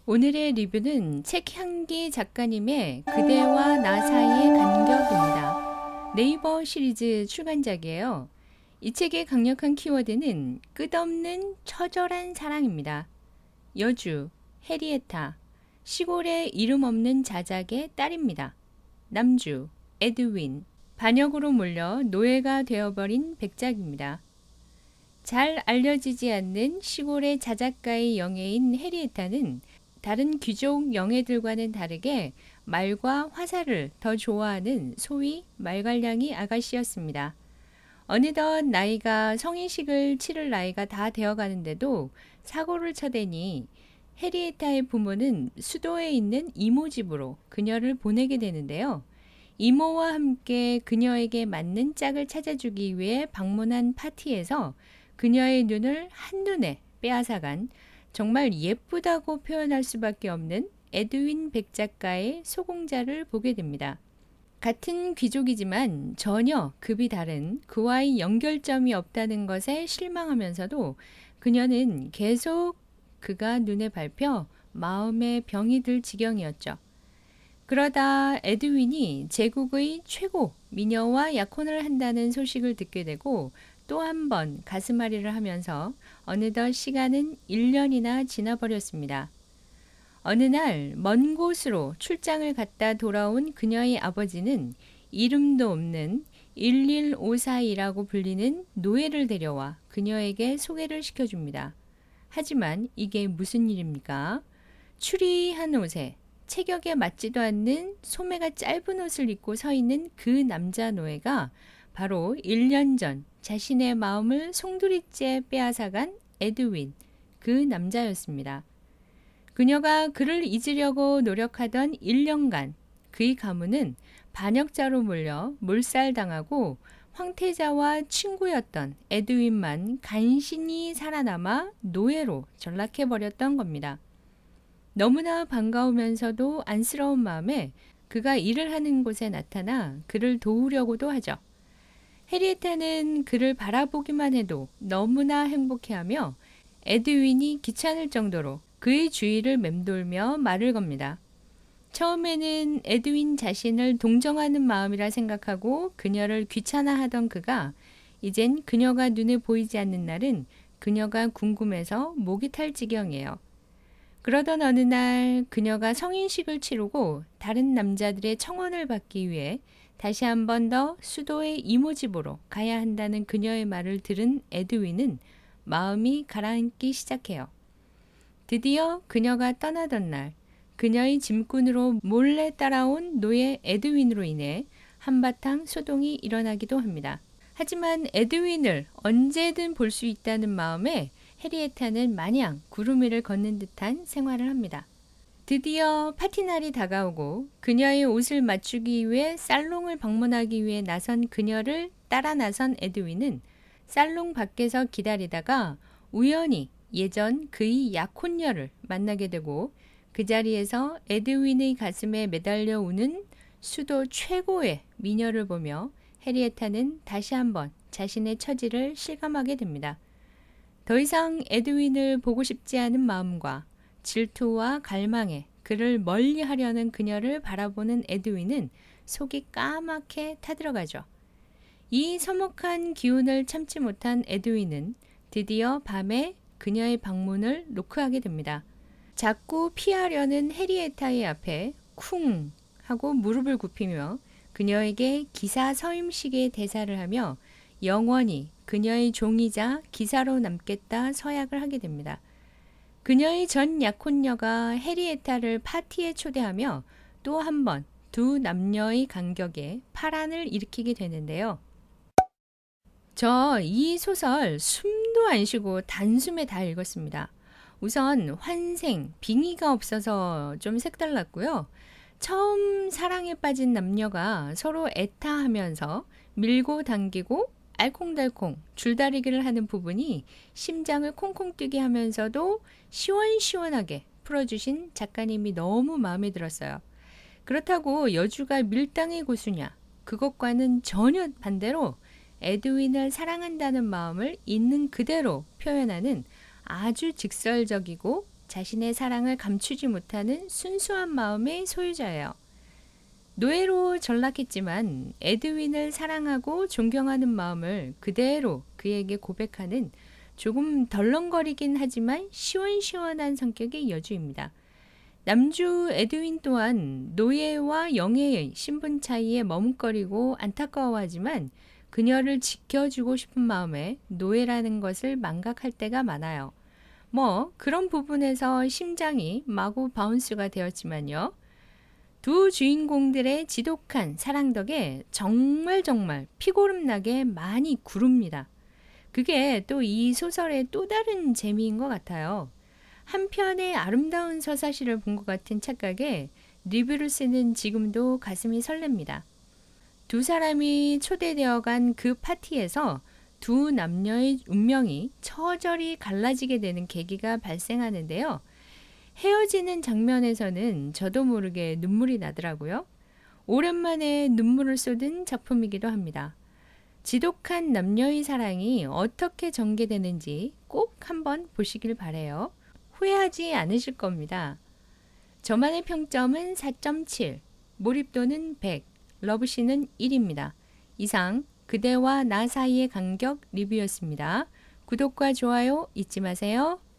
오늘의 리뷰는 책향기 작가님의 그대와 나 사이의 간격입니다. 네이버 시리즈 출간작이에요. 이 책의 강력한 키워드는 끝없는 처절한 사랑입니다. 여주, 해리에타, 시골의 이름 없는 자작의 딸입니다. 남주, 에드윈, 반역으로 몰려 노예가 되어버린 백작입니다. 잘 알려지지 않는 시골의 자작가의 영예인 해리에타는 다른 귀족 영예들과는 다르게 말과 화살을 더 좋아하는 소위 말괄량이 아가씨였습니다. 어느덧 나이가 성인식을 치를 나이가 다 되어가는데도 사고를 쳐대니 해리에타의 부모는 수도에 있는 이모 집으로 그녀를 보내게 되는데요. 이모와 함께 그녀에게 맞는 짝을 찾아주기 위해 방문한 파티에서 그녀의 눈을 한눈에 빼앗아간 정말 예쁘다고 표현할 수밖에 없는 에드윈 백작가의 소공자를 보게 됩니다. 같은 귀족이지만 전혀 급이 다른 그와의 연결점이 없다는 것에 실망하면서도 그녀는 계속 그가 눈에 밟혀 마음에 병이 들 지경이었죠. 그러다 에드윈이 제국의 최고 미녀와 약혼을 한다는 소식을 듣게 되고 또 한 번 가슴앓이를 하면서 어느덧 시간은 1년이나 지나버렸습니다. 어느 날 먼 곳으로 출장을 갔다 돌아온 그녀의 아버지는 이름도 없는 1154이라고 불리는 노예를 데려와 그녀에게 소개를 시켜줍니다. 하지만 이게 무슨 일입니까? 추리한 옷에 체격에 맞지도 않는 소매가 짧은 옷을 입고 서 있는 그 남자 노예가 바로 1년 전 자신의 마음을 송두리째 빼앗아간 에드윈, 그 남자였습니다. 그녀가 그를 잊으려고 노력하던 1년간 그의 가문은 반역자로 몰려 몰살당하고 황태자와 친구였던 에드윈만 간신히 살아남아 노예로 전락해버렸던 겁니다. 너무나 반가우면서도 안쓰러운 마음에 그가 일을 하는 곳에 나타나 그를 도우려고도 하죠. 해리에타는 그를 바라보기만 해도 너무나 행복해하며 에드윈이 귀찮을 정도로 그의 주위를 맴돌며 말을 겁니다. 처음에는 에드윈 자신을 동정하는 마음이라 생각하고 그녀를 귀찮아하던 그가 이젠 그녀가 눈에 보이지 않는 날은 그녀가 궁금해서 목이 탈 지경이에요. 그러던 어느 날 그녀가 성인식을 치르고 다른 남자들의 청혼을 받기 위해 다시 한 번 더 수도의 이모 집으로 가야 한다는 그녀의 말을 들은 에드윈은 마음이 가라앉기 시작해요. 드디어 그녀가 떠나던 날 그녀의 짐꾼으로 몰래 따라온 노예 에드윈으로 인해 한바탕 소동이 일어나기도 합니다. 하지만 에드윈을 언제든 볼 수 있다는 마음에 해리에타는 마냥 구름 위를 걷는 듯한 생활을 합니다. 드디어 파티날이 다가오고 그녀의 옷을 맞추기 위해 살롱을 방문하기 위해 나선 그녀를 따라 나선 에드윈은 살롱 밖에서 기다리다가 우연히 예전 그의 약혼녀를 만나게 되고 그 자리에서 에드윈의 가슴에 매달려 우는 수도 최고의 미녀를 보며 해리에타는 다시 한번 자신의 처지를 실감하게 됩니다. 더 이상 에드윈을 보고 싶지 않은 마음과 질투와 갈망에 그를 멀리하려는 그녀를 바라보는 에드윈은 속이 까맣게 타들어가죠. 이 서먹한 기운을 참지 못한 에드윈은 드디어 밤에 그녀의 방문을 노크하게 됩니다. 자꾸 피하려는 해리에타의 앞에 쿵 하고 무릎을 굽히며 그녀에게 기사 서임식의 대사를 하며 영원히 그녀의 종이자 기사로 남겠다 서약을 하게 됩니다. 그녀의 전 약혼녀가 해리에타를 파티에 초대하며 또 한 번 두 남녀의 간격에 파란을 일으키게 되는데요. 저 이 소설 숨도 안 쉬고 단숨에 다 읽었습니다. 우선 환생, 빙의가 없어서 좀 색달랐고요. 처음 사랑에 빠진 남녀가 서로 애타하면서 밀고 당기고 알콩달콩 줄다리기를 하는 부분이 심장을 콩콩 뛰게 하면서도 시원시원하게 풀어주신 작가님이 너무 마음에 들었어요. 그렇다고 여주가 밀당의 고수냐? 그것과는 전혀 반대로 에드윈을 사랑한다는 마음을 있는 그대로 표현하는 아주 직설적이고 자신의 사랑을 감추지 못하는 순수한 마음의 소유자예요. 노예로 전락했지만 에드윈을 사랑하고 존경하는 마음을 그대로 그에게 고백하는 조금 덜렁거리긴 하지만 시원시원한 성격의 여주입니다. 남주 에드윈 또한 노예와 영예의 신분 차이에 머뭇거리고 안타까워하지만 그녀를 지켜주고 싶은 마음에 노예라는 것을 망각할 때가 많아요. 그런 부분에서 심장이 마구 바운스가 되었지만요. 두 주인공들의 지독한 사랑 덕에 정말 피고름나게 많이 구릅니다. 그게 또 이 소설의 또 다른 재미인 것 같아요. 한편의 아름다운 서사시를 본 것 같은 착각에 리뷰를 쓰는 지금도 가슴이 설렙니다. 두 사람이 초대되어 간 그 파티에서 두 남녀의 운명이 처절히 갈라지게 되는 계기가 발생하는데요. 헤어지는 장면에서는 저도 모르게 눈물이 나더라고요. 오랜만에 눈물을 쏟은 작품이기도 합니다. 지독한 남녀의 사랑이 어떻게 전개되는지 꼭 한번 보시길 바래요. 후회하지 않으실 겁니다. 저만의 평점은 4.7, 몰입도는 100, 러브씬은 1입니다. 이상 그대와 나 사이의 간격 리뷰였습니다. 구독과 좋아요 잊지 마세요.